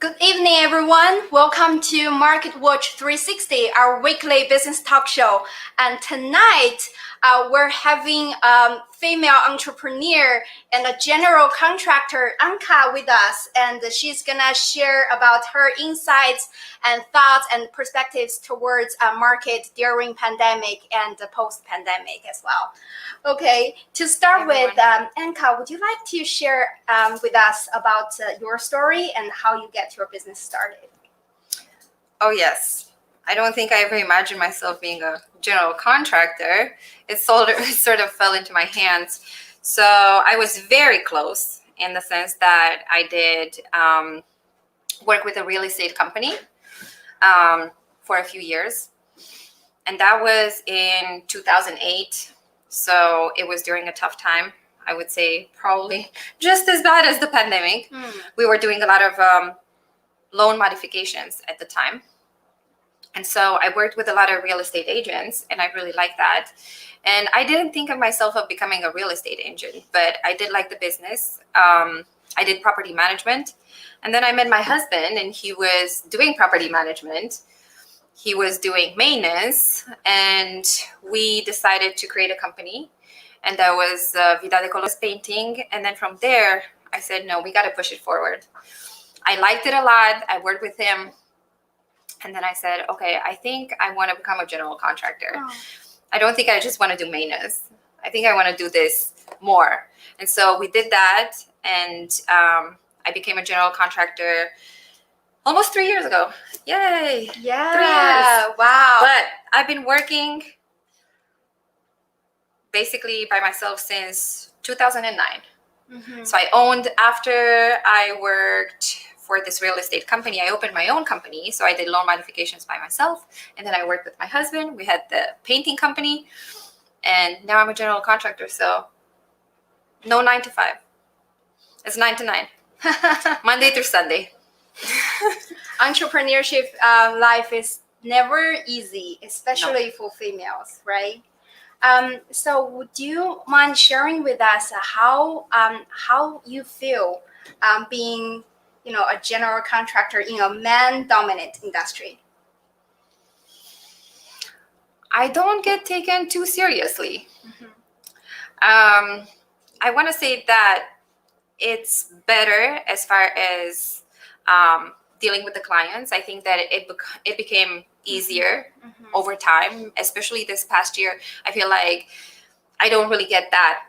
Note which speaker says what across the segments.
Speaker 1: Good evening, everyone. Welcome to MarketWatch 360, our weekly business talk show. And tonight, we're having a female entrepreneur and a general contractor, Anca, with us. And she's going to share about her insights and thoughts and perspectives towards market during pandemic and post-pandemic as well. Okay, to start with, Anca, would you like to share with us about your story and how you get your business started?
Speaker 2: Oh, yes. I don't think I ever imagined myself being a general contractor. It sort of fell into my hands. So I was very close in the sense that I did work with a real estate company for a few years. And that was in 2008. So it was during a tough time. I would say probably just as bad as the pandemic. We were doing a lot of loan modifications at the time. And so I worked with a lot of real estate agents, and I really liked that. And I didn't think of myself of becoming a real estate agent, but I did like the business. I did property management. And then I met my husband, and he was doing property management. He was doing maintenance, and we decided to create a company. And that was VDC painting. And then from there, I said, no, we got to push it forward. I liked it a lot. I worked with him. And then I said, okay, I think I want to become a general contractor. Oh. I don't think I just want to do maintenance. I think I want to do this more. And so we did that. And I became a general contractor almost 3 years ago. Yay.
Speaker 1: Yeah.
Speaker 2: 3 years.
Speaker 1: Wow.
Speaker 2: But I've been working basically by myself since 2009. Mm-hmm. So I owned, after I worked for this real estate company, I opened my own company. So I did loan modifications by myself. And then I worked with my husband. We had the painting company. And now I'm a general contractor. So no 9 to 5. It's 9 to 9. Monday through Sunday.
Speaker 1: Entrepreneurship life is never easy, especially for females, right? So would you mind sharing with us how you feel being, a general contractor in a man-dominant industry?
Speaker 2: I don't get taken too seriously. Mm-hmm. I want to say that it's better as far as dealing with the clients. I think that it became easier over time, especially this past year. I feel like I don't really get that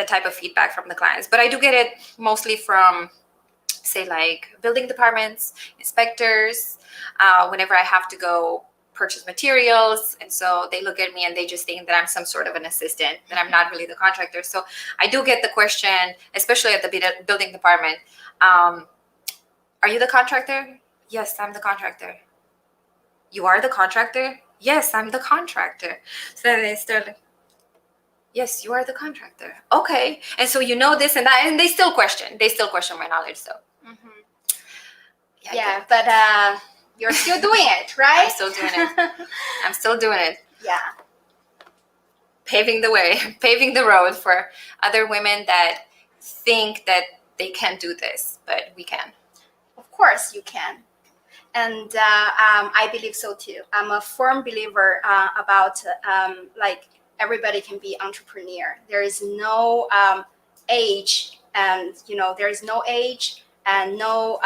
Speaker 2: type of feedback from the clients, but I do get it mostly from, say, like building departments, inspectors, whenever I have to go purchase materials. And so they look at me and they just think that I'm some sort of an assistant, that I'm not really the contractor. So I do get the question, especially at the building department, are you the contractor? Yes, I'm the contractor. You are the contractor? Yes, I'm the contractor. So then they start like, yes, you are the contractor. Okay. And so you know this and that, and they still question my knowledge. So
Speaker 1: yeah, but you're still doing it, right?
Speaker 2: I'm still doing it.
Speaker 1: Yeah.
Speaker 2: Paving the way, paving the road for other women that think that they can't do this, but we can.
Speaker 1: Of course you can. And I believe so too. I'm a firm believer about like everybody can be entrepreneur. There is no age, and there is no age and no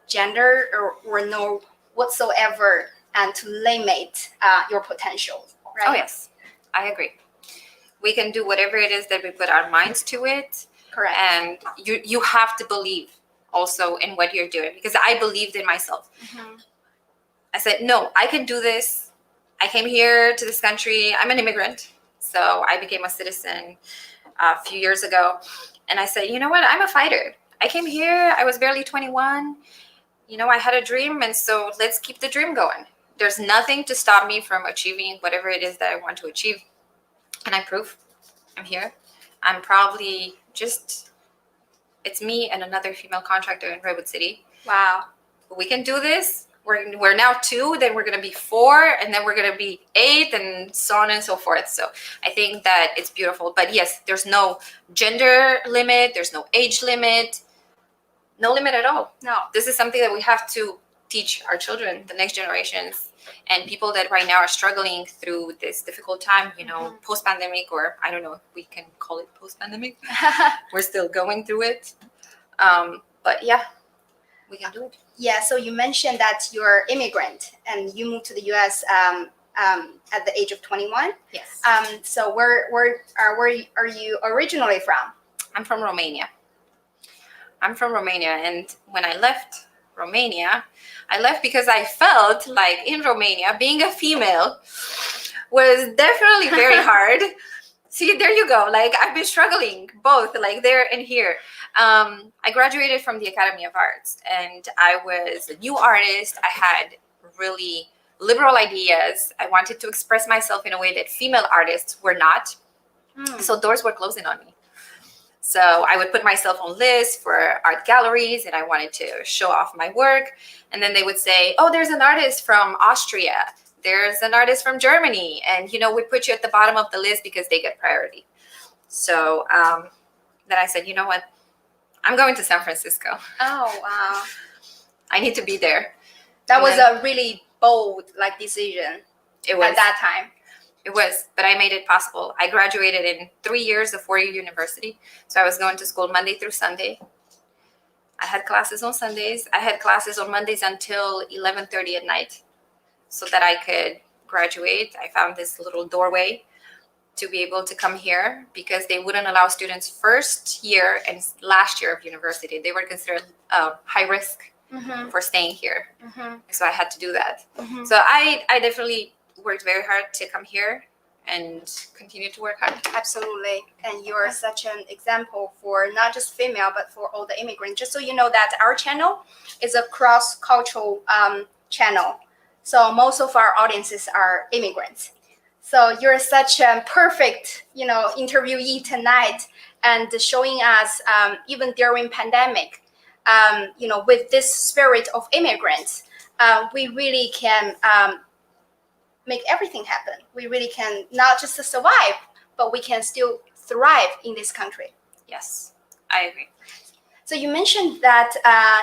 Speaker 1: gender or no whatsoever, and to limit your potential. Right?
Speaker 2: Oh yes, I agree. We can do whatever it is that we put our minds to it.
Speaker 1: Correct.
Speaker 2: And you have to believe also in what you're doing, because I believed in myself. Mm-hmm. I said, no, I can do this. I came here to this country. I'm an immigrant. So I became a citizen a few years ago. And I said, you know what? I'm a fighter. I came here. I was barely 21. I had a dream. And so let's keep the dream going. There's nothing to stop me from achieving whatever it is that I want to achieve. And I prove I'm here. I'm probably it's me and another female contractor in Redwood City.
Speaker 1: Wow.
Speaker 2: We can do this. We're now 2, then we're going to be 4, and then we're going to be 8, and so on and so forth. So I think that it's beautiful. But yes, there's no gender limit. There's no age limit. No limit at all.
Speaker 1: No.
Speaker 2: This is something that we have to teach our children, the next generations, and people that right now are struggling through this difficult time, post-pandemic, or I don't know if we can call it post-pandemic. We're still going through it. But yeah, we can do it.
Speaker 1: Yeah, so you mentioned that you're immigrant and you moved to the U.S. At the age of 21.
Speaker 2: Yes.
Speaker 1: So where are you originally from?
Speaker 2: I'm from Romania. And when I left Romania, I left because I felt like in Romania, being a female was definitely very hard. See, there you go. Like, I've been struggling both, like there and here. I graduated from the Academy of Arts, and I was a new artist. I had really liberal ideas. I wanted to express myself in a way that female artists were not. So doors were closing on me. So I would put myself on lists for art galleries, and I wanted to show off my work. And then they would say, oh, there's an artist from Austria. There's an artist from Germany. And, we put you at the bottom of the list because they get priority. So then I said, you know what? I'm going to San Francisco.
Speaker 1: Oh, wow.
Speaker 2: I need to be there.
Speaker 1: That was a really bold decision.
Speaker 2: It was.
Speaker 1: At that time.
Speaker 2: It was, but I made it possible. I graduated in 3 years of 4-year university. So I was going to school Monday through Sunday. I had classes on Sundays. I had classes on Mondays until 11:30 at night so that I could graduate. I found this little doorway to be able to come here because they wouldn't allow students first year and last year of university. They were considered high risk for staying here. So I had to do that. So I definitely worked very hard to come here and continue to work hard.
Speaker 1: Absolutely. And you're such an example for not just female, but for all the immigrants. Just so you know that our channel is a cross-cultural channel. So most of our audiences are immigrants. So you're such a perfect, interviewee tonight, and showing us even during pandemic, with this spirit of immigrants, we really can make everything happen. We really can not just survive, but we can still thrive in this country.
Speaker 2: Yes, I agree.
Speaker 1: So you mentioned that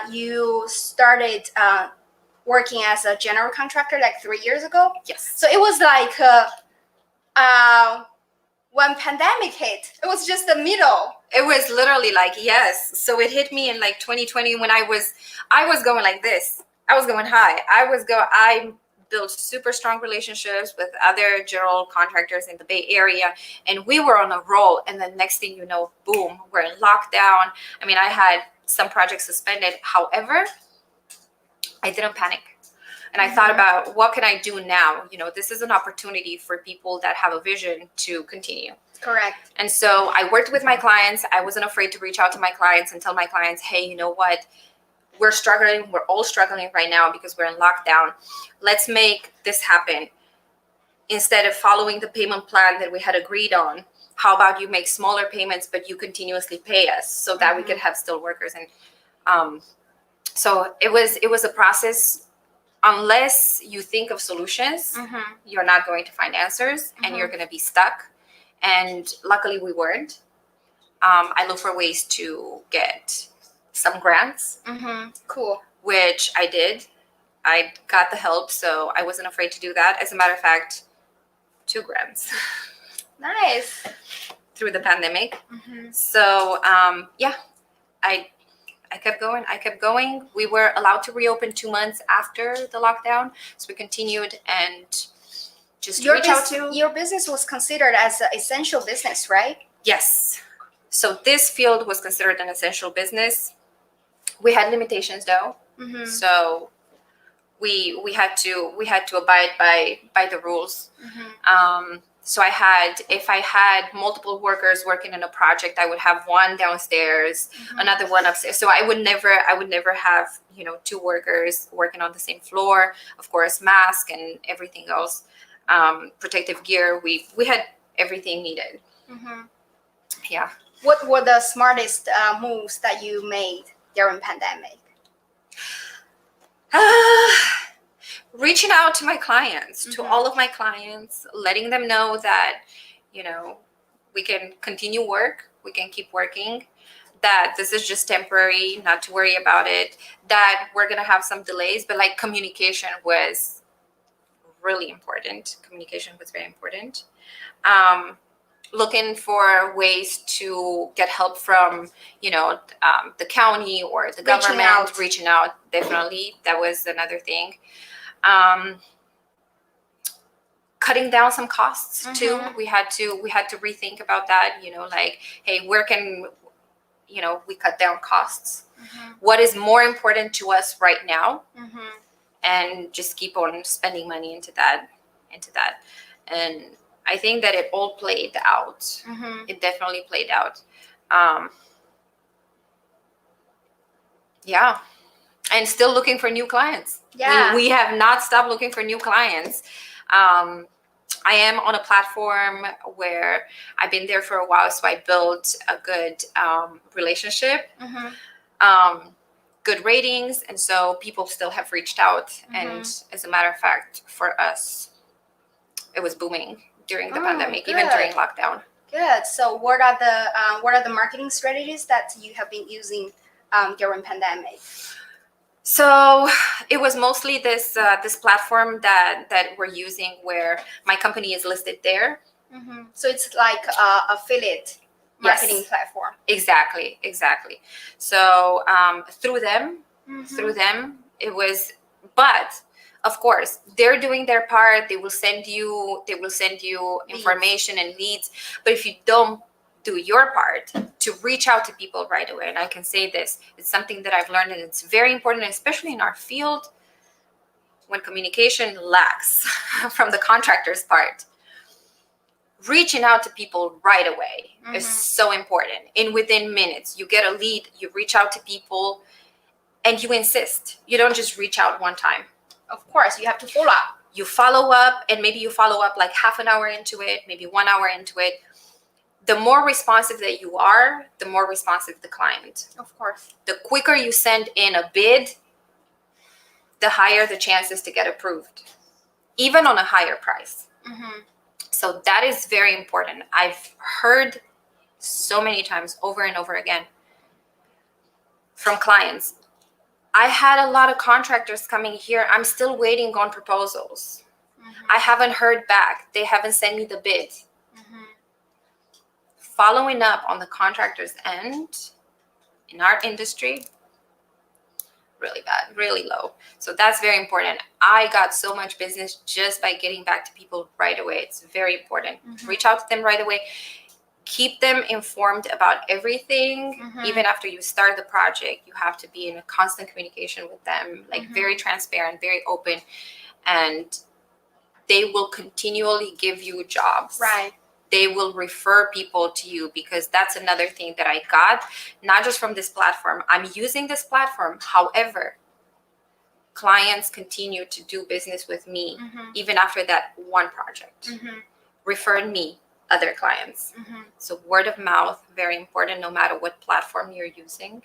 Speaker 1: you started working as a general contractor 3 years ago.
Speaker 2: Yes.
Speaker 1: So it was when pandemic hit, it was just the middle.
Speaker 2: It was literally yes. So it hit me in 2020 when I was going like this. I was going high. I built super strong relationships with other general contractors in the Bay Area, and we were on a roll. And the next thing you know, boom, we're in lockdown. I mean, I had some projects suspended. However, I didn't panic. And I thought about, what can I do now? This is an opportunity for people that have a vision to continue.
Speaker 1: Correct.
Speaker 2: And so I worked with my clients. I wasn't afraid to reach out to my clients and tell my clients, hey, you know what? We're struggling. We're all struggling right now because we're in lockdown. Let's make this happen. Instead of following the payment plan that we had agreed on, how about you make smaller payments, but you continuously pay us so that we could have still workers? And so it was a process. Unless you think of solutions, you're not going to find answers, and you're going to be stuck. And luckily we weren't. I look for ways to get some grants.
Speaker 1: Cool.
Speaker 2: Which I did. I got the help, so I wasn't afraid to do that. As a matter of fact, 2 grants.
Speaker 1: Nice.
Speaker 2: Through the pandemic. So I kept going. We were allowed to reopen 2 months after the lockdown. So we continued and just reach out to.
Speaker 1: Your business was considered as an essential business, right?
Speaker 2: Yes. So this field was considered an essential business. We had limitations though. So we had to abide by the rules. So if I had multiple workers working in a project, I would have one downstairs, another one upstairs. So I would never have 2 workers working on the same floor. Of course, mask and everything else, protective gear. We had everything needed. Yeah.
Speaker 1: What were the smartest moves that you made during pandemic?
Speaker 2: Reaching out to my clients, to all of my clients, letting them know that, we can continue work, we can keep working. that this is just temporary, not to worry about it, that we're going to have some delays, but like communication was really important. Communication was very important. Looking for ways to get help from, the county or the government, reaching out, definitely. That was another thing. Cutting down some costs too. We had to rethink about that, like, hey, where can, we cut down costs? What is more important to us right now? And just keep on spending money into that. And I think that it all played out. It definitely played out. Yeah. And still looking for new clients.
Speaker 1: Yeah.
Speaker 2: We have not stopped looking for new clients. I am on a platform where I've been there for a while, so I built a good relationship, good ratings, and so people still have reached out. And as a matter of fact, for us, it was booming during the pandemic, even during lockdown.
Speaker 1: Good. So what are the marketing strategies that you have been using during pandemic?
Speaker 2: So it was mostly this platform that we're using, where my company is listed there.
Speaker 1: So it's like affiliate marketing platform.
Speaker 2: Exactly. So through them, it was. But of course, they're doing their part. They will send you information and leads. But if you don't do your part to reach out to people right away, and I can say this, it's something that I've learned, and it's very important, especially in our field, when communication lacks from the contractor's part. Reaching out to people right away is so important. And within minutes, you get a lead, you reach out to people, and you insist. You don't just reach out one time.
Speaker 1: Of course, you have to follow up.
Speaker 2: You follow up, and maybe you follow up like half an hour into it, maybe 1 hour into it. The more responsive that you are, the more responsive the client.
Speaker 1: Of course.
Speaker 2: The quicker you send in a bid, the higher the chances to get approved, even on a higher price. So that is very important. I've heard so many times, over and over again, from clients, I had a lot of contractors coming here. I'm still waiting on proposals. I haven't heard back. They haven't sent me the bid. Following up on the contractor's end in our industry, really bad, really low. So that's very important. I got so much business just by getting back to people right away. It's very important. Reach out to them right away. Keep them informed about everything. Even after you start the project, you have to be in a constant communication with them, like very transparent, very open, and they will continually give you jobs.
Speaker 1: Right.
Speaker 2: They will refer people to you, because that's another thing that I got, not just from this platform. I'm using this platform. However, clients continue to do business with me even after that one project. Refer me other clients. So word of mouth, very important, no matter what platform you're using.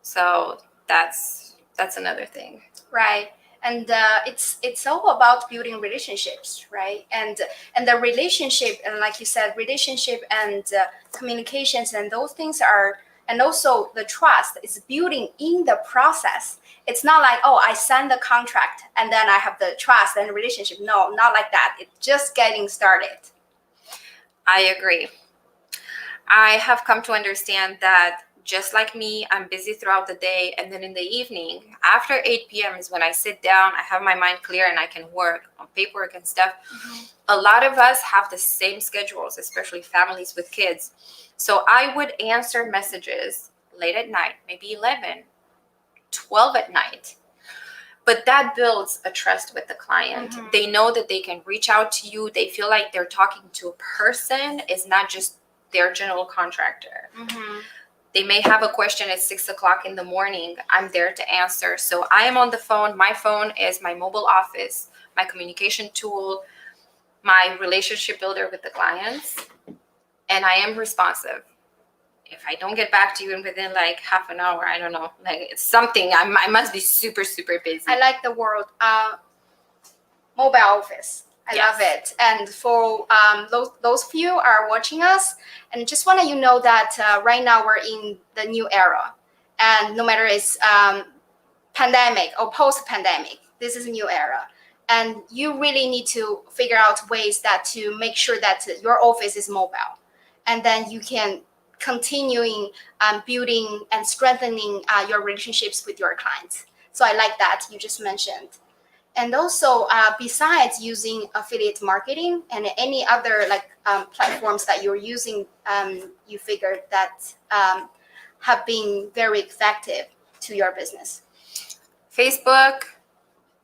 Speaker 2: So that's another thing.
Speaker 1: Right. And it's all about building relationships, right? And the relationship, and like you said, relationship and communications, and those things are, and also the trust is building in the process. It's not like, oh, I signed the contract and then I have the trust and relationship. No, not like that. It's just getting started.
Speaker 2: I agree. I have come to understand that, just like me, I'm busy throughout the day, and then in the evening, after 8 p.m. is when I sit down, I have my mind clear, and I can work on paperwork and stuff. A lot of us have the same schedules, especially families with kids. So I would answer messages late at night, maybe 11, 12 at night. But that builds a trust with the client. They know that they can reach out to you. They feel like they're talking to a person. It's not just their general contractor. They may have a question at 6 o'clock in the morning. I'm there to answer. So I am on the phone. My phone is my mobile office, my communication tool, my relationship builder with the clients. And I am responsive. If I don't get back to you within like half an hour, I don't know, like it's something, I must be super, super busy.
Speaker 1: I like the word mobile office. I love it. And for those of you are watching us, and just want to you know that right now we're in the new era, and no matter it's pandemic or post-pandemic, this is a new era, and you really need to figure out ways that to make sure that your office is mobile, and then you can continuing building and strengthening your relationships with your clients. So I like that you just mentioned. And also, besides using affiliate marketing and any other platforms that you're using, you figured that have been very effective to your business.
Speaker 2: Facebook,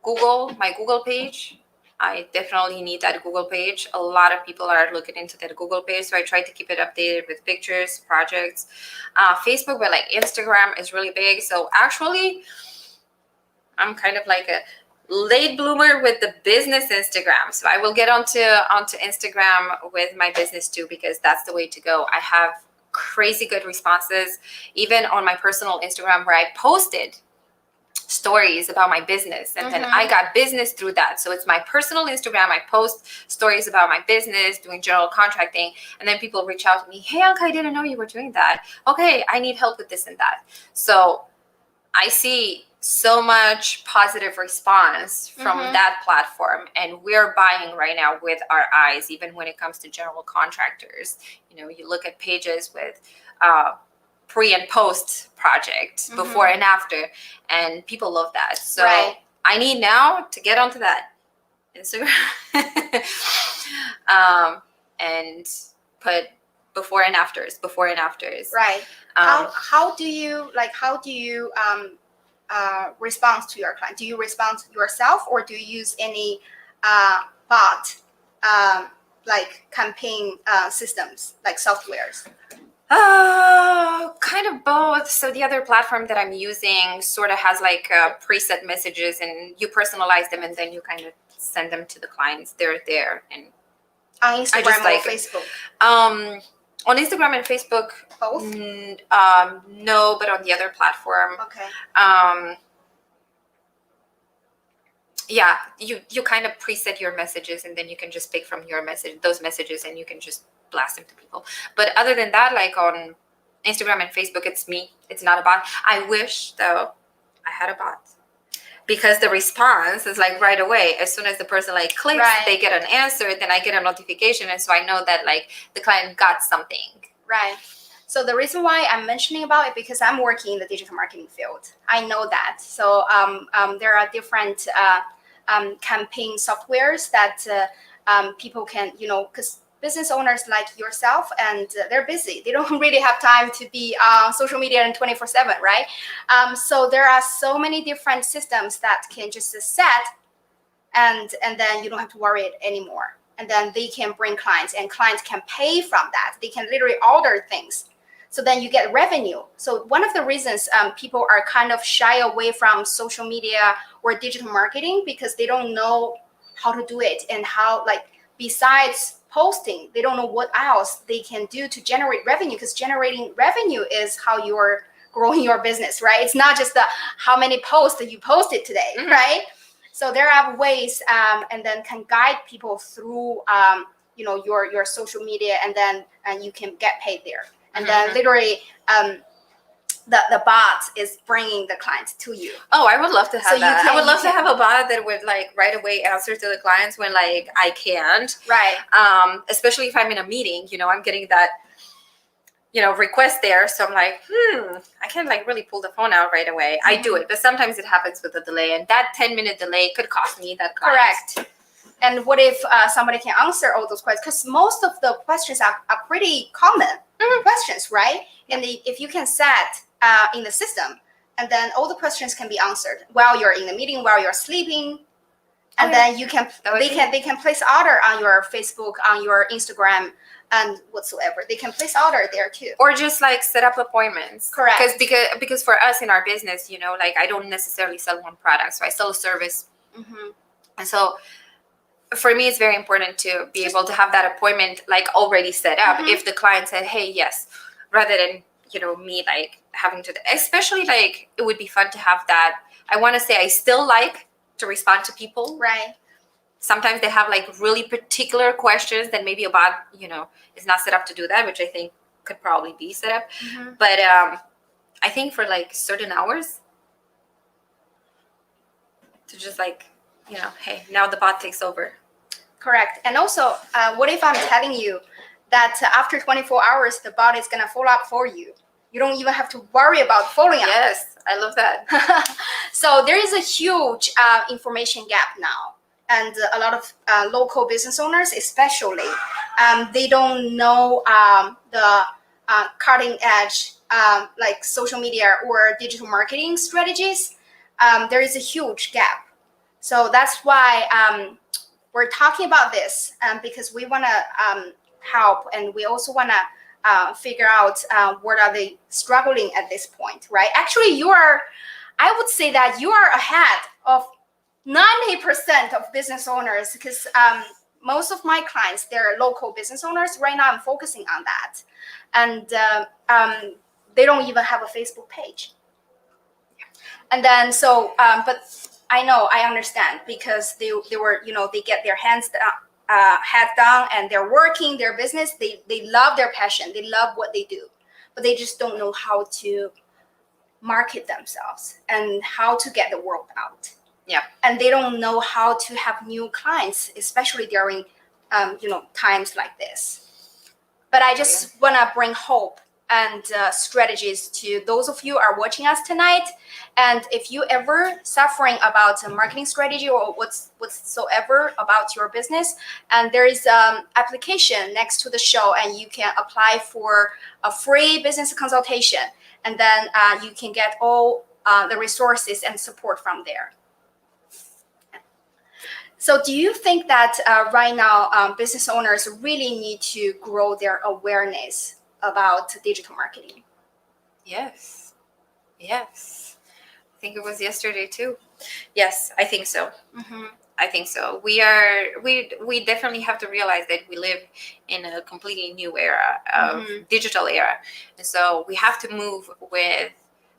Speaker 2: Google, my Google page. I definitely need that Google page. A lot of people are looking into that Google page, so I try to keep it updated with pictures, projects. Facebook, but like Instagram is really big. So actually, I'm kind of like a late bloomer with the business Instagram. So I will get onto Instagram with my business too, because that's the way to go. I have crazy good responses, even on my personal Instagram where I posted stories about my business, and then I got business through that. So it's my personal Instagram. I post stories about my business, doing general contracting, and then people reach out to me, hey Anca, I didn't know you were doing that. Okay, I need help with this and that. So I see so much positive response from that platform, and we're buying right now with our eyes, even when it comes to general contractors. You know, you look at pages with pre and post project, before and after, and people love that. So I need now to get onto that Instagram and put before and afters.
Speaker 1: Right. How do you respond to your client? Do you respond yourself, or do you use any bot like campaign systems, like softwares?
Speaker 2: Kind of both. So the other platform that I'm using sort of has like preset messages, and you personalize them, and then you kind of send them to the clients. They're there, and
Speaker 1: on Instagram or Facebook.
Speaker 2: On Instagram and Facebook,
Speaker 1: both.
Speaker 2: No, but on the other platform.
Speaker 1: Okay.
Speaker 2: Yeah, you kind of preset your messages, and then you can just pick from those messages, and you can just blast them to people. But other than that, like on Instagram and Facebook, it's me. It's not a bot. I wish though I had a bot, because the response is like right away. As soon as the person like clicks, they get an answer, then I get a notification, and so I know that like the client got something.
Speaker 1: Right. So the reason why I'm mentioning about it, because I'm working in the digital marketing field. I know that. So there are different campaign softwares that people can, because business owners like yourself, and they're busy. They don't really have time to be on social media and 24/7, right? So there are so many different systems that can just set, and then you don't have to worry it anymore. And then they can bring clients, and clients can pay from that. They can literally order things. So then you get revenue. So one of the reasons people are kind of shy away from social media or digital marketing, because they don't know how to do it, and how, like, besides posting, they don't know what else they can do to generate revenue, because generating revenue is how you're growing your business, right? It's not just how many posts that you posted today, right? So there are ways, and then can guide people through, your social media, and then you can get paid there. And then literally, the bot is bringing the clients to you.
Speaker 2: Oh, I would love to have that. I would love to have a bot that would like right away answer to the clients when like I can't.
Speaker 1: Right.
Speaker 2: Especially if I'm in a meeting, I'm getting that, request there. So I'm like, I can't like really pull the phone out right away. I do it, but sometimes it happens with a delay, and that 10-minute delay could cost me that client.
Speaker 1: Correct. And what if somebody can answer all those questions? Because most of the questions are pretty common questions, right? And if you can set in the system, and then all the questions can be answered while you're in the meeting, while you're sleeping, and then you can they can place order on your Facebook, on your Instagram, and whatsoever. They can place order there too,
Speaker 2: or just like set up appointments.
Speaker 1: Correct.
Speaker 2: Because for us in our business, like I don't necessarily sell one product, so I sell a service, and so for me, it's very important to be able to have that appointment like already set up. If the client said, hey, yes, rather than, me like having to, especially like it would be fun to have that. I want to say I still like to respond to people.
Speaker 1: Right.
Speaker 2: Sometimes they have like really particular questions that maybe a bot, is not set up to do that, which I think could probably be set up. But I think for like certain hours, to just like, hey, now the bot takes over.
Speaker 1: Correct. And also, what if I'm telling you that after 24 hours, the bot is going to follow up for you? You don't even have to worry about following up.
Speaker 2: Yes, I love that.
Speaker 1: So there is a huge information gap now. And a lot of local business owners, especially, they don't know the cutting edge, like social media or digital marketing strategies. There is a huge gap. So that's why we're talking about this, because we want to help, and we also want to figure out what are they struggling at this point, right? Actually, I would say that you are ahead of 90% of business owners, because most of my clients, they're local business owners. Right now, I'm focusing on that. And they don't even have a Facebook page. And then, but I understand, because they were, they get their heads down and they're working their business. They love their passion. They love what they do, but they just don't know how to market themselves and how to get the word out.
Speaker 2: Yeah.
Speaker 1: And they don't know how to have new clients, especially during, times like this. But I just want to bring hope and strategies to those of you who are watching us tonight. And if you ever suffering about a marketing strategy or whatsoever about your business, and there is an application next to the show, and you can apply for a free business consultation, and then you can get all the resources and support from there. So do you think that right now business owners really need to grow their awareness about digital marketing?
Speaker 2: Yes. I think it was yesterday too. Yes, I think so. I think so. We definitely have to realize that we live in a completely new era of digital era. And so we have to move with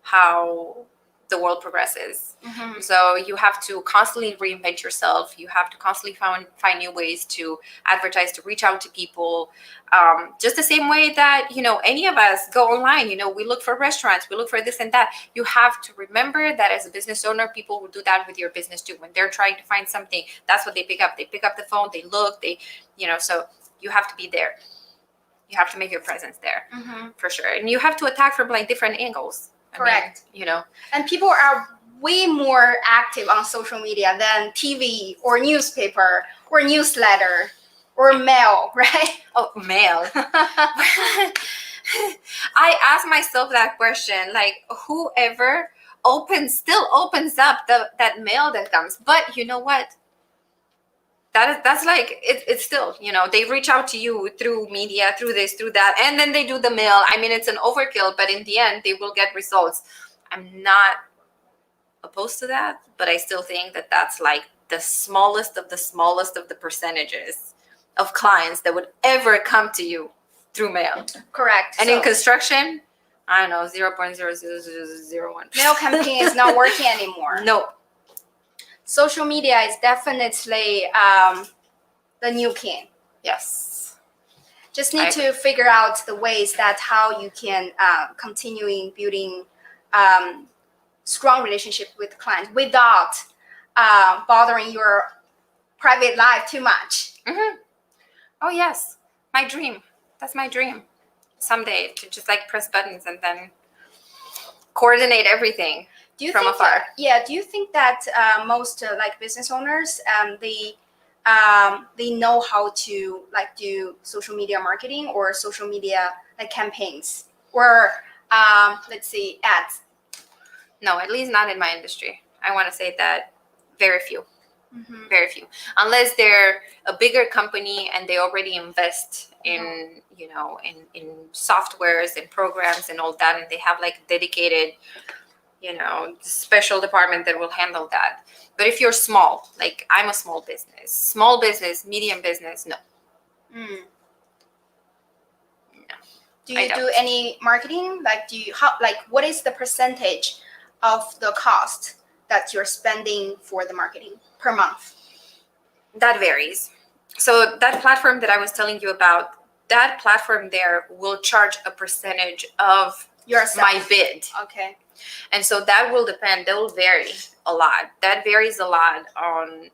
Speaker 2: how the world progresses. So you have to constantly reinvent yourself. You have to constantly find new ways to advertise, to reach out to people. Just the same way that, any of us go online, we look for restaurants, we look for this and that. You have to remember that as a business owner, people will do that with your business too. When they're trying to find something, that's what they pick up. They pick up the phone, they look, so you have to be there. You have to make your presence there for sure. And you have to attack from like different angles.
Speaker 1: Correct.
Speaker 2: I mean,
Speaker 1: and people are way more active on social media than TV or newspaper or newsletter or mail, right?
Speaker 2: Oh, mail. I ask myself that question, like whoever still opens up that mail that comes. But you know what? That's like it's still, they reach out to you through media, through this, through that, and then they do the mail. I mean, it's an overkill, but in the end they will get results. I'm not opposed to that, but I still think that that's like the smallest of the percentages of clients that would ever come to you through mail.
Speaker 1: Correct.
Speaker 2: And in construction, I don't know, 0.00001.
Speaker 1: Mail campaign is not working anymore.
Speaker 2: No.
Speaker 1: Social media is definitely the new king.
Speaker 2: Yes.
Speaker 1: Just need to figure out the ways that how you can continue building strong relationship with clients without bothering your private life too much.
Speaker 2: Oh yes, my dream. That's my dream. Someday to just like press buttons and then coordinate everything. From afar.
Speaker 1: Do you think that most like business owners they know how to like do social media marketing or social media like campaigns or let's say ads?
Speaker 2: No, at least not in my industry. I want to say that very few. Very few, unless they're a bigger company and they already invest in in softwares and programs and all that, and they have like dedicated special department that will handle that. But if you're small, like I'm a small business, medium business, no. No.
Speaker 1: Do you do any marketing? Like, what is the percentage of the cost that you're spending for the marketing per month?
Speaker 2: That varies. So that platform that I was telling you about, that platform there will charge a percentage of
Speaker 1: Yourself.
Speaker 2: my bid.
Speaker 1: Okay.
Speaker 2: And so that will depend, that will vary a lot. That varies a lot on,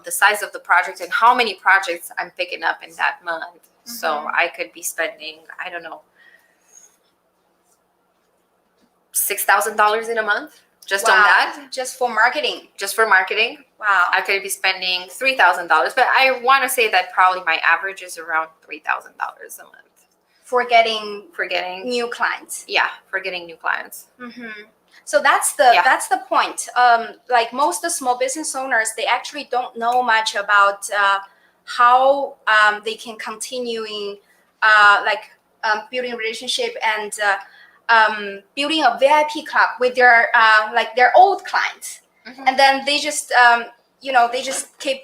Speaker 2: the size of the project and how many projects I'm picking up in that month. So I could be spending, I don't know, $6,000 in a month just on that.
Speaker 1: Just for marketing.
Speaker 2: Just for marketing.
Speaker 1: Wow.
Speaker 2: I could be spending $3,000, but I want to say that probably my average is around $3,000 a month.
Speaker 1: For getting
Speaker 2: new
Speaker 1: clients.
Speaker 2: Yeah, for getting new clients.
Speaker 1: So that's the point. Like most of the small business owners, they actually don't know much about how they can continuing building relationship and building a VIP club with their their old clients, and then they just they just keep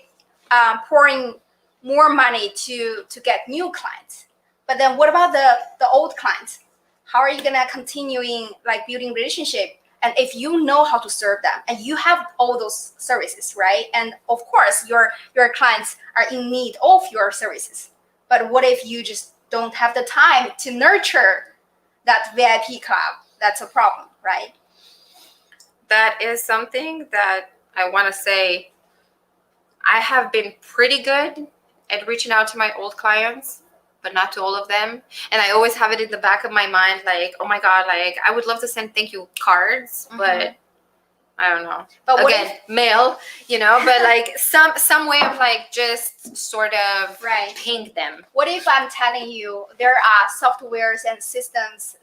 Speaker 1: pouring more money to get new clients. But then what about the old clients? How are you gonna continuing building relationship? And if you know how to serve them and you have all those services, right? And of course your clients are in need of your services. But what if you just don't have the time to nurture that VIP club? That's a problem, right?
Speaker 2: That is something that I want to say I have been pretty good at reaching out to my old clients, but not to all of them. And I always have it in the back of my mind, like, oh my God, I would love to send thank you cards, but I don't know. But again, mail, but some way of just sort of ping them.
Speaker 1: What if I'm telling you there are softwares and systems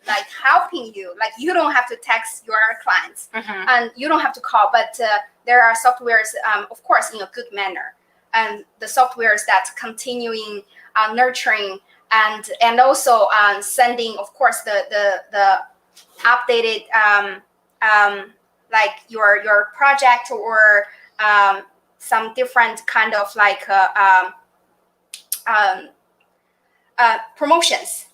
Speaker 1: helping you? You don't have to text your clients and you don't have to call, but there are softwares, of course, in a good manner. And the softwares that's continuing nurturing and also sending, of course, the updated your project or some different kind of promotions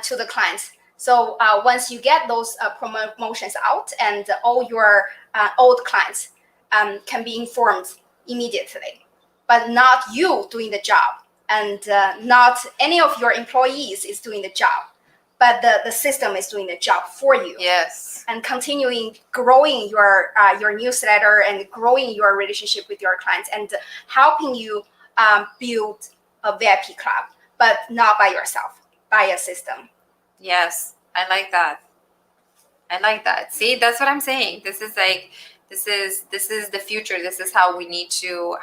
Speaker 1: to the clients. So once you get those promotions out, and all your old clients can be informed immediately, but not you doing the job, and not any of your employees is doing the job, but the system is doing the job for you.
Speaker 2: Yes.
Speaker 1: And continuing growing your newsletter and growing your relationship with your clients and helping you build a VIP club, but not by yourself, by a system.
Speaker 2: Yes, I like that. See, that's what I'm saying. This is the future. This is how we need to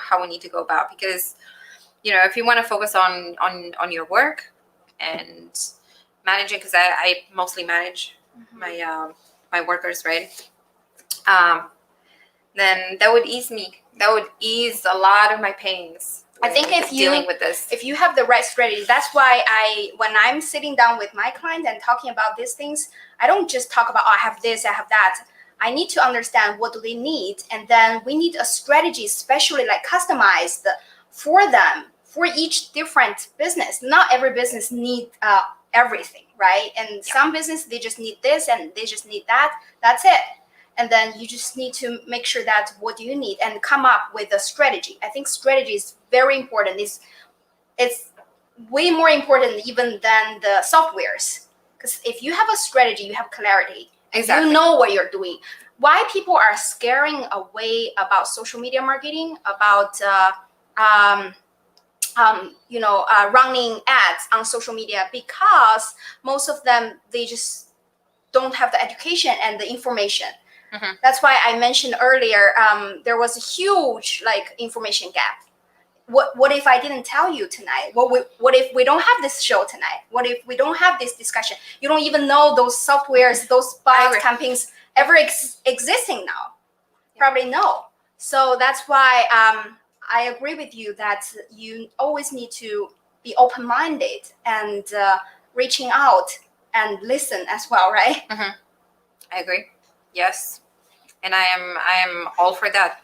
Speaker 2: go about, because if you want to focus on your work and managing, because I mostly manage my workers, right? Then that would ease a lot of my pains.
Speaker 1: I think
Speaker 2: dealing with this,
Speaker 1: if you have the right strategy, that's why when I'm sitting down with my client and talking about these things, I don't just talk about, I have this, I have that. I need to understand what do they need, and then we need a strategy, especially customized for them, for each different business. Not every business need everything, right? And some business, they just need this and they just need that. That's it. And then you just need to make sure that what do you need and come up with a strategy. I think strategy is very important. It's way more important even than the softwares. Because if you have a strategy, you have clarity.
Speaker 2: Exactly.
Speaker 1: You know what you're doing. Why people are scaring away about social media marketing, about running ads on social media, because most of them, they just don't have the education and the information. That's why I mentioned earlier, there was a huge information gap. What if I didn't tell you tonight? What if we don't have this show tonight? What if we don't have this discussion? You don't even know those softwares, those bot campaigns ever existing now. Probably no. So that's why I agree with you that you always need to be open-minded and reaching out and listen as well, right?
Speaker 2: I agree. Yes. And I am all for that.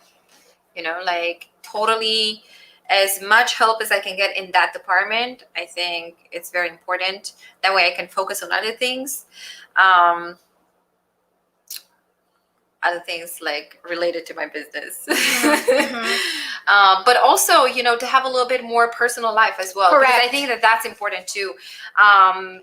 Speaker 2: Totally, as much help as I can get in that department, I think it's very important. That way I can focus on other things. other things like related to my business.
Speaker 1: Mm-hmm.
Speaker 2: But also, to have a little bit more personal life as well.
Speaker 1: Correct.
Speaker 2: Because I think that that's important too.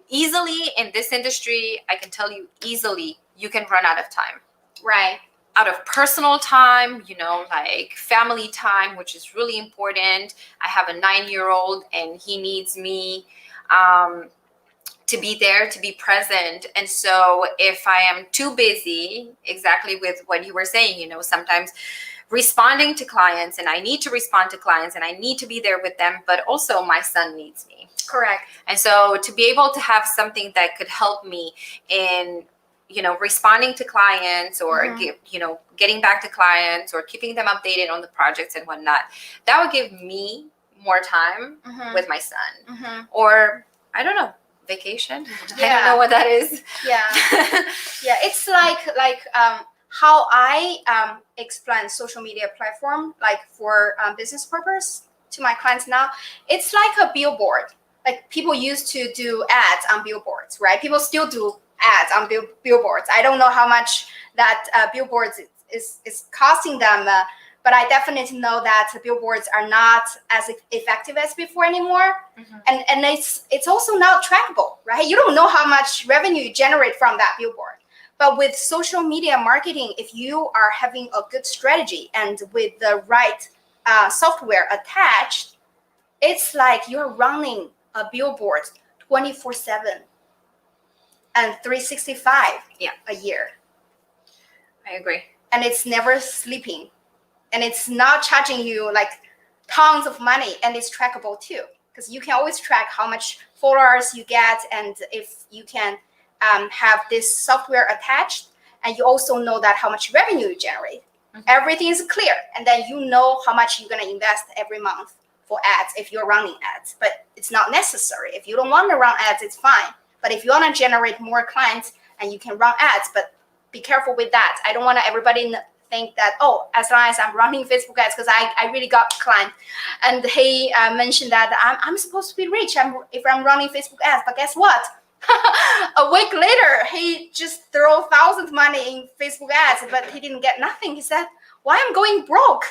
Speaker 2: Easily in this industry, I can tell you easily, you can run out of time.
Speaker 1: Right.
Speaker 2: Out of personal time, like family time, which is really important. I have a 9-year-old and he needs me to be there, to be present. And so if I am too busy, exactly with what you were saying, sometimes responding to clients, and I need to respond to clients and I need to be there with them, but also my son needs me.
Speaker 1: Correct.
Speaker 2: And so to be able to have something that could help me in responding to clients or
Speaker 1: Mm-hmm.
Speaker 2: getting back to clients or keeping them updated on the projects and whatnot, that would give me more time
Speaker 1: Mm-hmm.
Speaker 2: with my son.
Speaker 1: Mm-hmm.
Speaker 2: Or I don't know, vacation.
Speaker 1: Yeah.
Speaker 2: I don't know what that is.
Speaker 1: Yeah. Yeah, it's like how I explain social media platform, like for business purpose to my clients now. It's like a billboard. Like people used to do ads on billboards, right? People still do ads on billboards. I don't know how much that billboards is costing them, but I definitely know that billboards are not as effective as before anymore.
Speaker 2: Mm-hmm.
Speaker 1: And it's also not trackable, right? You don't know how much revenue you generate from that billboard. But with social media marketing, if you are having a good strategy and with the right software attached, it's like you're running a billboard 24/7 and 365 a year.
Speaker 2: I agree.
Speaker 1: And it's never sleeping. And it's not charging you like tons of money, and it's trackable too. Because you can always track how much followers you get, and if you can have this software attached, and you also know that how much revenue you generate. Mm-hmm. Everything is clear, and then you know how much you're going to invest every month for ads if you're running ads. But it's not necessary. If you don't want to run ads, it's fine. But if you want to generate more clients, and you can run ads, but be careful with that. I don't want everybody think that, as long as I'm running Facebook ads, because I really got a client, and he mentioned that I'm supposed to be rich if I'm running Facebook ads. But guess what? A week later, he just threw thousands of money in Facebook ads, but he didn't get nothing. He said, "Why I'm going broke?"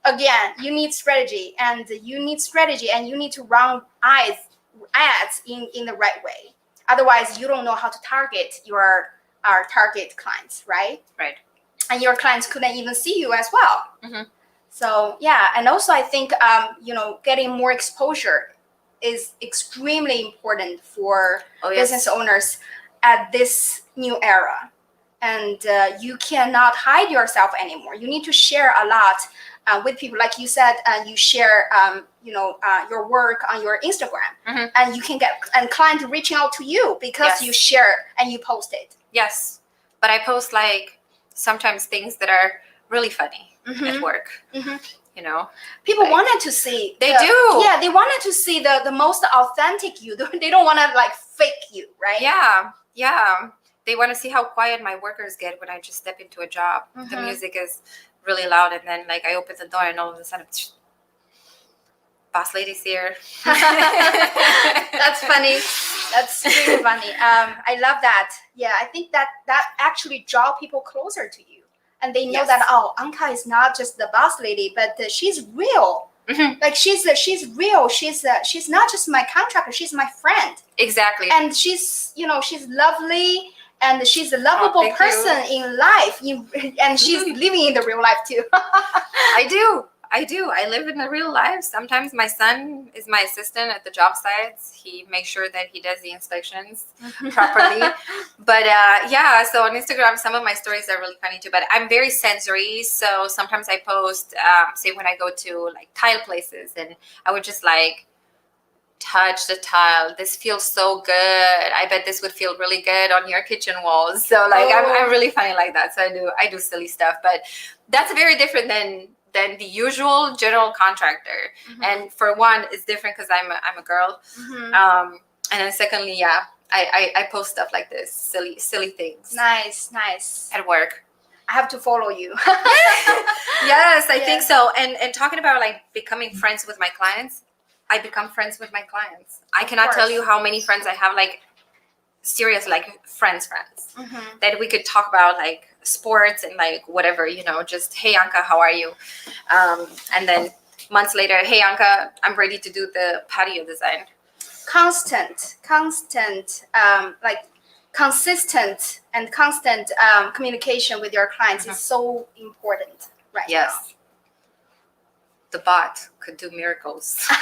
Speaker 1: Again, you need strategy, and you need to run ads in the right way. Otherwise, you don't know how to target our target clients, right?
Speaker 2: Right.
Speaker 1: And your clients couldn't even see you as well.
Speaker 2: Mm-hmm.
Speaker 1: So yeah, and also I think getting more exposure is extremely important for business owners at this new era. And you cannot hide yourself anymore. You need to share a lot with people. Like you said, you share your work on your Instagram, mm-hmm. and you can get clients reaching out to you because you share and you post it.
Speaker 2: Yes, but I post like sometimes things that are really funny mm-hmm. at work. Mm-hmm.
Speaker 1: People wanted to see.
Speaker 2: They
Speaker 1: wanted to see the most authentic you. They don't want to like fake you, right?
Speaker 2: Yeah. They want to see how quiet my workers get when I just step into a job. Mm-hmm. The music is really loud, and then like I open the door, and all of a sudden, boss lady's here.
Speaker 1: That's funny. That's really funny. I love that. Yeah, I think that actually draw people closer to you. And they know that, Anca is not just the boss lady, but she's real. Mm-hmm. Like she's real. She's not just my contractor. She's my friend.
Speaker 2: Exactly.
Speaker 1: And she's lovely, and she's a lovable person in life. And she's living in the real life too.
Speaker 2: I do. I live in the real life. Sometimes my son is my assistant at the job sites. He makes sure that he does the inspections properly. But so on Instagram, some of my stories are really funny too. But I'm very sensory. So sometimes I post, say when I go to like tile places, and I would just like touch the tile. This feels so good. I bet this would feel really good on your kitchen walls. So like I'm really funny like that. So I do silly stuff. But that's very different than the usual general contractor. Mm-hmm. And for one, it's different because I'm a girl. Mm-hmm. And then secondly, I post stuff like this, silly things.
Speaker 1: Nice at
Speaker 2: work.
Speaker 1: I have to follow you.
Speaker 2: Yes, I think so. And talking about like becoming friends with my clients, I become friends with my clients. I cannot tell you how many friends I have, like serious, like friends, mm-hmm. that we could talk about like sports and like whatever, just, hey Anca, how are you? And then months later, hey Anca, I'm ready to do the patio design.
Speaker 1: Consistent, constant communication with your clients is so important right
Speaker 2: Yes. The bot could do miracles.
Speaker 1: now.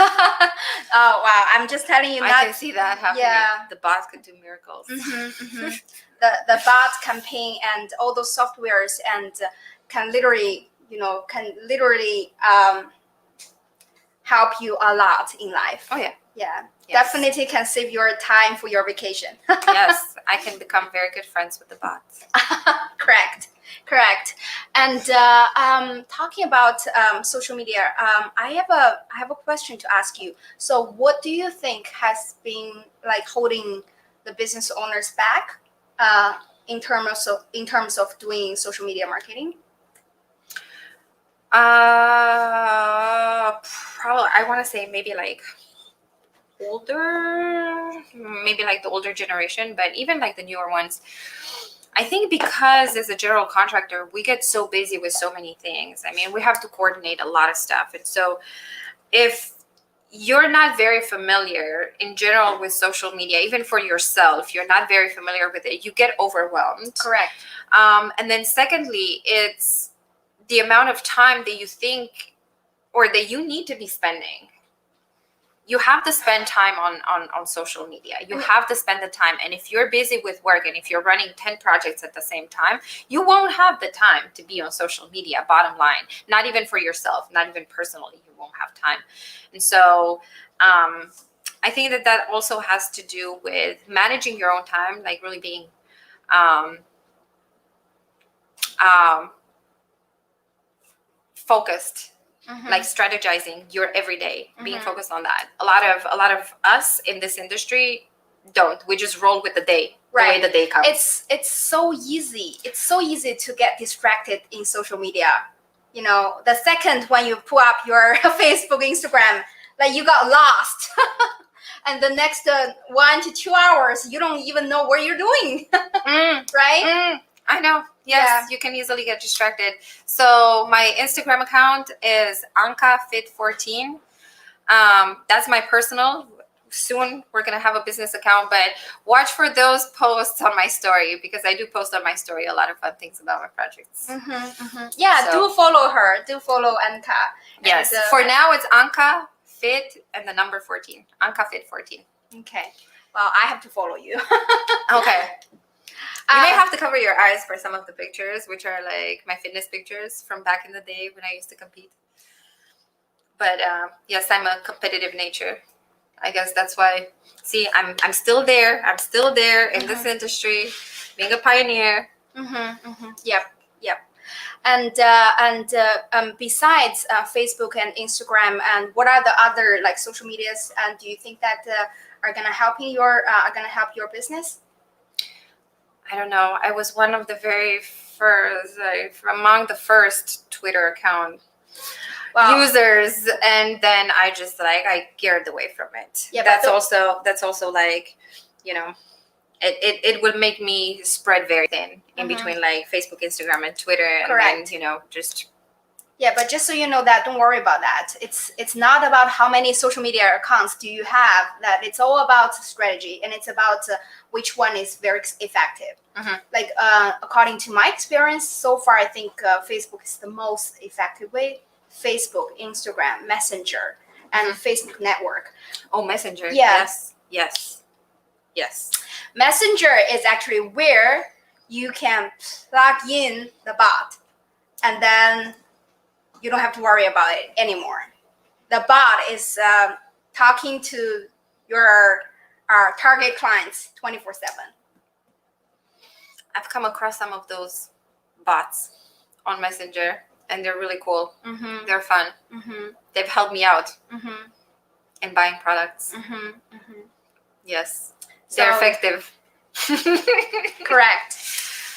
Speaker 1: Oh wow! I'm just telling you.
Speaker 2: I can see that happening.
Speaker 1: Yeah.
Speaker 2: The bot could do miracles.
Speaker 1: The bot campaign and all those softwares and can literally help you a lot in life.
Speaker 2: Oh yeah.
Speaker 1: Yeah.
Speaker 2: Yes.
Speaker 1: Definitely can save your time for your vacation.
Speaker 2: Yes, I can become very good friends with the bots.
Speaker 1: Correct. And talking about social media, I have a question to ask you. So, what do you think has been like holding the business owners back in terms of doing social media marketing?
Speaker 2: Probably I want to say maybe like the older generation, but even like the newer ones. I think because as a general contractor, we get so busy with so many things. I mean, we have to coordinate a lot of stuff. And so if you're not very familiar in general with social media, even for yourself, you're not very familiar with it, you get overwhelmed.
Speaker 1: Correct.
Speaker 2: And then secondly, it's the amount of time that you think or that you need to be spending. You have to spend time on social media. You have to spend the time. And if you're busy with work and if you're running 10 projects at the same time, you won't have the time to be on social media, bottom line. Not even for yourself, not even personally, you won't have time. And so I think that also has to do with managing your own time, like really being focused. Like strategizing your everyday, being focused on that. A lot of us in this industry don't. We just roll with the day,
Speaker 1: right.
Speaker 2: The way the day comes.
Speaker 1: It's so easy. It's so easy to get distracted in social media. The second when you pull up your Facebook, Instagram, like you got lost, and the next 1 to 2 hours, you don't even know what you're doing, right?
Speaker 2: I know. Yes, You can easily get distracted. So my Instagram account is AncaFit14. That's my personal. Soon we're going to have a business account, but watch for those posts on my story because I do post on my story a lot of fun things about my projects.
Speaker 1: Yeah, do follow her. Do follow Anca.
Speaker 2: Yes. For now, it's Anca Fit and the number 14. Anca Fit 14.
Speaker 1: Okay. Well, I have to follow you.
Speaker 2: Okay. You may have to cover your eyes for some of the pictures, which are like my fitness pictures from back in the day when I used to compete. But yes, I'm a competitive nature. I guess that's why. See, I'm still there. I'm still there in this industry, being a pioneer.
Speaker 1: Yep. And besides Facebook and Instagram, and what are the other like social medias? And do you think that are gonna help your business?
Speaker 2: I don't know. I was one of the very first, among the first Twitter account users, and then I geared away from it. Yeah, that's also like, it would make me spread very thin in between like Facebook, Instagram, and Twitter,
Speaker 1: Correct.
Speaker 2: And then just.
Speaker 1: Yeah, but just so you know that, don't worry about that. It's not about how many social media accounts do you have. That it's all about strategy, and it's about which one is very effective. Like according to my experience so far, I think Facebook is the most effective way. Facebook, Instagram, Messenger, and Facebook Network.
Speaker 2: Oh, Messenger.
Speaker 1: Yeah.
Speaker 2: Yes.
Speaker 1: Messenger is actually where you can plug in the bot, and then you don't have to worry about it anymore. The bot is talking to your target clients 24/7.
Speaker 2: I've come across some of those bots on Messenger, and they're really cool. They're fun. They've helped me out in buying products. Yes, they're effective.
Speaker 1: Correct.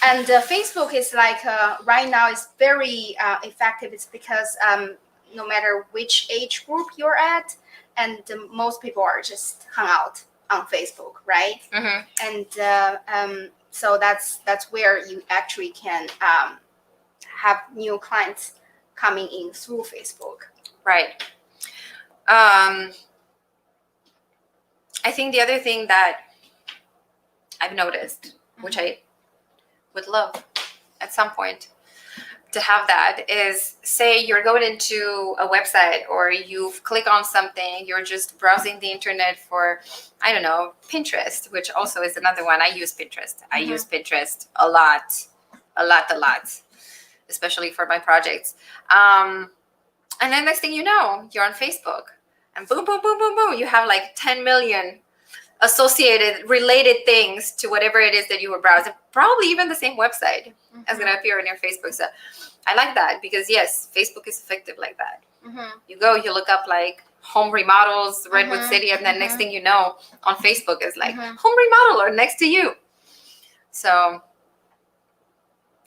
Speaker 1: And Facebook is like right now is very effective. It's because no matter which age group you're at, and most people are just hung out on Facebook, right? And So that's where you actually can have new clients coming in through Facebook.
Speaker 2: Right. I think the other thing that I've noticed, which I would love at some point to have that, is say you're going into a website or you've clicked on something, you're just browsing the internet for, I don't know, Pinterest, which also is another one. I use Pinterest. I use Pinterest a lot, especially for my projects. And then next thing you know, you're on Facebook and boom, boom, boom, boom, boom. You have like 10 million associated, related things to whatever it is that you were browsing. Probably even the same website is going to appear on your Facebook. So I like that because, yes, Facebook is effective like that. You go, you look up like home remodels, Redwood City, and then next thing you know, on Facebook is like home remodel or next to you. So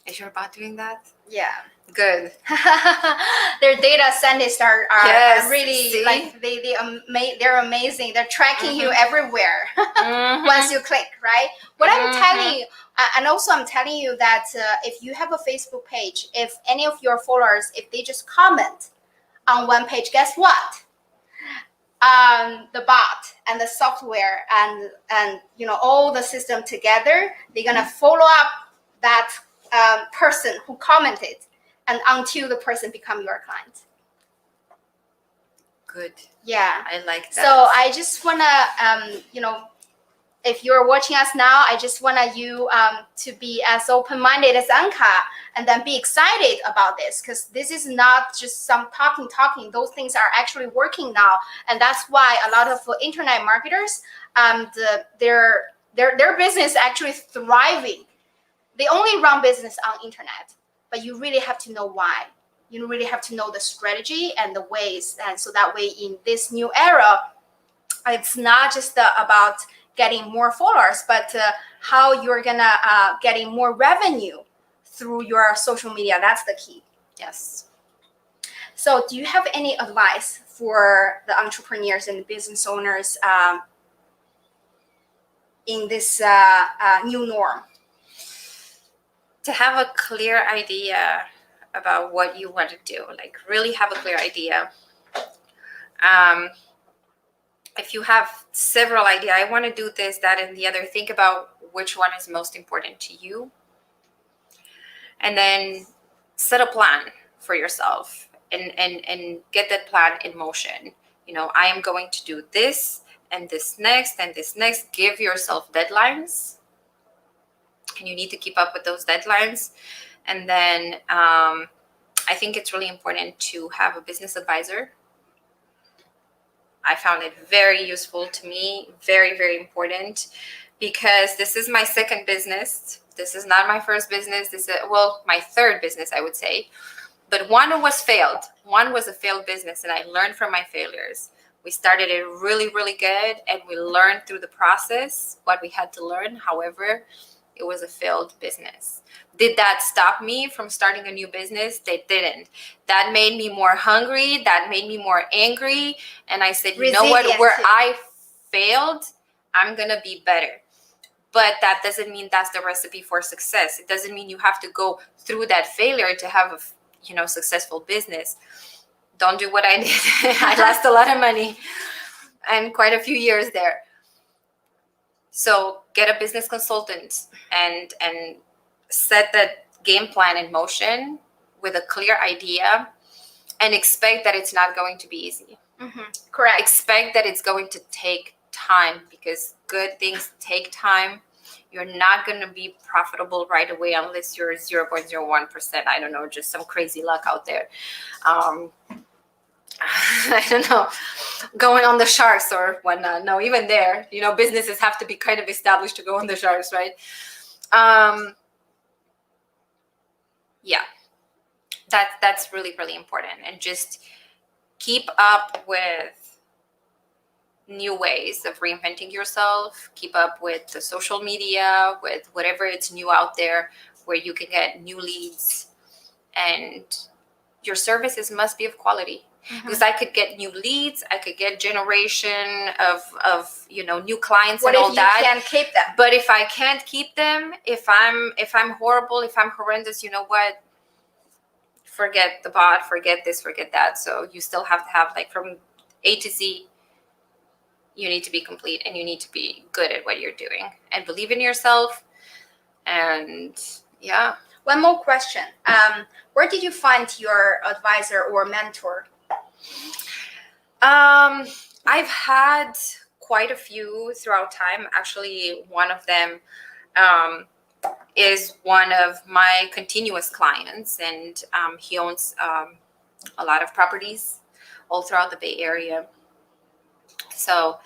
Speaker 2: is your bot doing that?
Speaker 1: Yeah.
Speaker 2: Good.
Speaker 1: Their data scientists are
Speaker 2: Yes,
Speaker 1: really
Speaker 2: see?
Speaker 1: like they're amazing. They're tracking you everywhere once you click, right? What I'm telling you, and also I'm telling you that if you have a Facebook page, if any of your followers, if they just comment on one page, guess what? The bot and the software and you know all the system together, they're gonna follow up that person who commented, and until the person become your client.
Speaker 2: Good.
Speaker 1: Yeah.
Speaker 2: I like that.
Speaker 1: So I just wanna, you know, if you're watching us now, I just want you to be as open-minded as Anca, and then be excited about this, because this is not just some talking. Those things are actually working now, and that's why a lot of internet marketers, their business actually thriving. They only run business on internet, but you really have to know why. You really have to know the strategy and the ways, and so that way in this new era, it's not just about getting more followers, but how you're gonna getting more revenue through your social media. That's the key.
Speaker 2: Yes.
Speaker 1: So do you have any advice for the entrepreneurs and the business owners in this new norm?
Speaker 2: To have a clear idea about what you want to do, like really have a clear idea. If you have several ideas, I want to do this, that, and the other, think about which one is most important to you. And then set a plan for yourself and get that plan in motion. You know, I am going to do this and this next and this next. Give yourself deadlines. And you need to keep up with those deadlines. And then I think it's really important to have a business advisor. I found it very useful to me, very, very important, because this is my second business. This is not my first business. This is, well, my third business, I would say. But one was failed. One was a failed business, and I learned from my failures. We started it really, really good, and we learned through the process what we had to learn. However, it was a failed business. Did that stop me from starting a new business? They didn't. That made me more hungry. That made me more angry. And I said, you know what? Where I failed, I'm going to be better. But that doesn't mean that's the recipe for success. It doesn't mean you have to go through that failure to have a successful business. Don't do what I did. I lost a lot of money and quite a few years there. So get a business consultant and set that game plan in motion with a clear idea, and expect that it's not going to be easy.
Speaker 1: Correct.
Speaker 2: Expect that it's going to take time, because good things take time. You're not going to be profitable right away unless you're 0.01%. I don't know, just some crazy luck out there. I don't know, going on the sharks or whatnot. No, even there, businesses have to be kind of established to go on the sharks, right? Yeah, that's really, really important. And just keep up with new ways of reinventing yourself. Keep up with the social media, with whatever it's new out there, where you can get new leads. And your services must be of quality. because I could get new leads, I could get generation of new clients
Speaker 1: What
Speaker 2: and
Speaker 1: if
Speaker 2: all
Speaker 1: you
Speaker 2: that.
Speaker 1: can't keep them?
Speaker 2: But if I can't keep them, if I'm horrible, if I'm horrendous, you know what? Forget the bot, forget this, forget that. So you still have to have, like, from A to Z, you need to be complete and you need to be good at what you're doing and believe in yourself. And yeah.
Speaker 1: One more question. Where did you find your advisor or mentor?
Speaker 2: I've had quite a few throughout time. Actually, one of them is one of my continuous clients, and he owns a lot of properties all throughout the Bay Area. So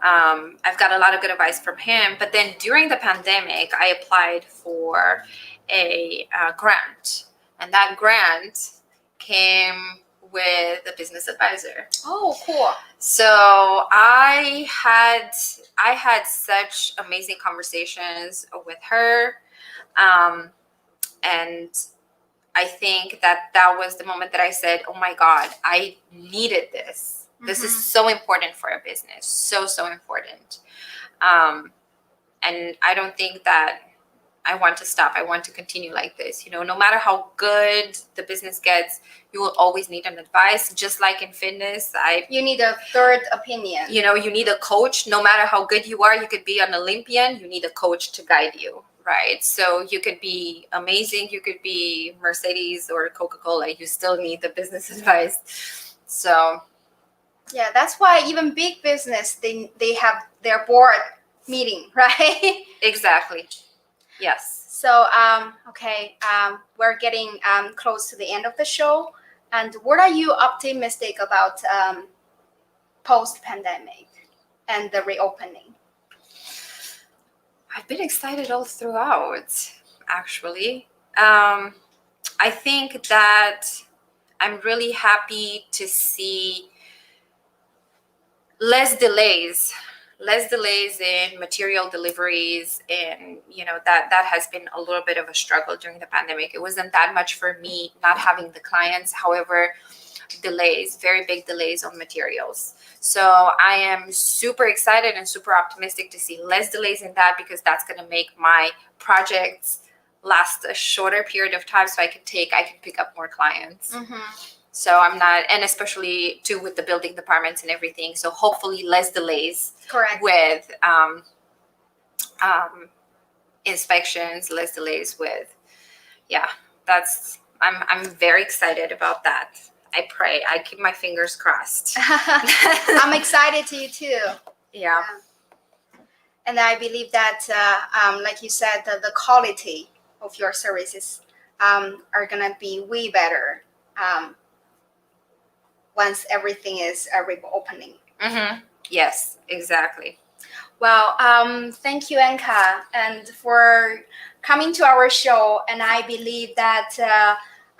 Speaker 2: I've got a lot of good advice from him. But then during the pandemic, I applied for a grant, and that grant came with a business advisor.
Speaker 1: Oh, cool.
Speaker 2: So I had such amazing conversations with her, and I think that was the moment that I said, "Oh my God, I needed this. This is so important for a business, so important." And I don't think that I want to stop. I want to continue like this. No matter how good the business gets, you will always need an advice. Just like in fitness,
Speaker 1: you need a third opinion.
Speaker 2: You need a coach. No matter how good you are, you could be an Olympian. You need a coach to guide you, right? So you could be amazing. You could be Mercedes or Coca-Cola. You still need the business advice. So
Speaker 1: yeah, that's why even big business, they have their board meeting, right?
Speaker 2: Exactly. Yes.
Speaker 1: So, okay, we're getting close to the end of the show. And what are you optimistic about post-pandemic and the reopening?
Speaker 2: I've been excited all throughout, actually. I think that I'm really happy to see less delays in material deliveries, and that has been a little bit of a struggle during the pandemic. It wasn't that much for me not having the clients. However, very big delays on materials. So I am super excited and super optimistic to see less delays in that, because that's going to make my projects last a shorter period of time, so I can pick up more clients. So I'm not, and especially too with the building departments and everything. So hopefully less delays.
Speaker 1: Correct.
Speaker 2: With inspections, less delays with, I'm very excited about that. I pray. I keep my fingers crossed.
Speaker 1: I'm excited too.
Speaker 2: Yeah.
Speaker 1: And I believe that, like you said, the quality of your services are gonna be way better once everything is reopening.
Speaker 2: Yes, exactly.
Speaker 1: Well, thank you, Anca, and for coming to our show. And I believe that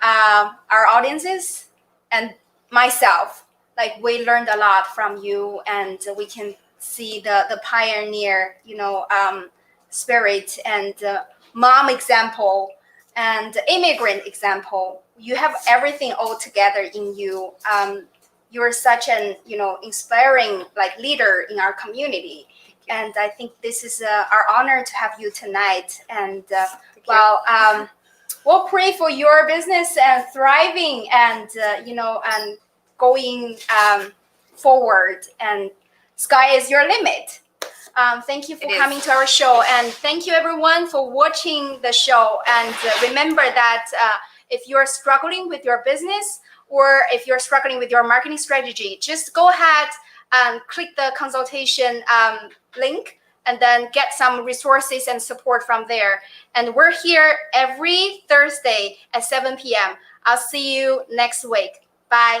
Speaker 1: our audiences and myself, like, we learned a lot from you, and we can see the pioneer, spirit, and mom example and immigrant example. You have everything all together in you. You're such an inspiring leader in our community, and I think this is our honor to have you tonight. And we'll pray for your business and thriving, and and going forward. And sky is your limit. Thank you for coming to our show, and thank you everyone for watching the show. And remember that if you're struggling with your business, or if you're struggling with your marketing strategy, just go ahead and click the consultation link, and then get some resources and support from there. And we're here every Thursday at 7 p.m. I'll see you next week. Bye.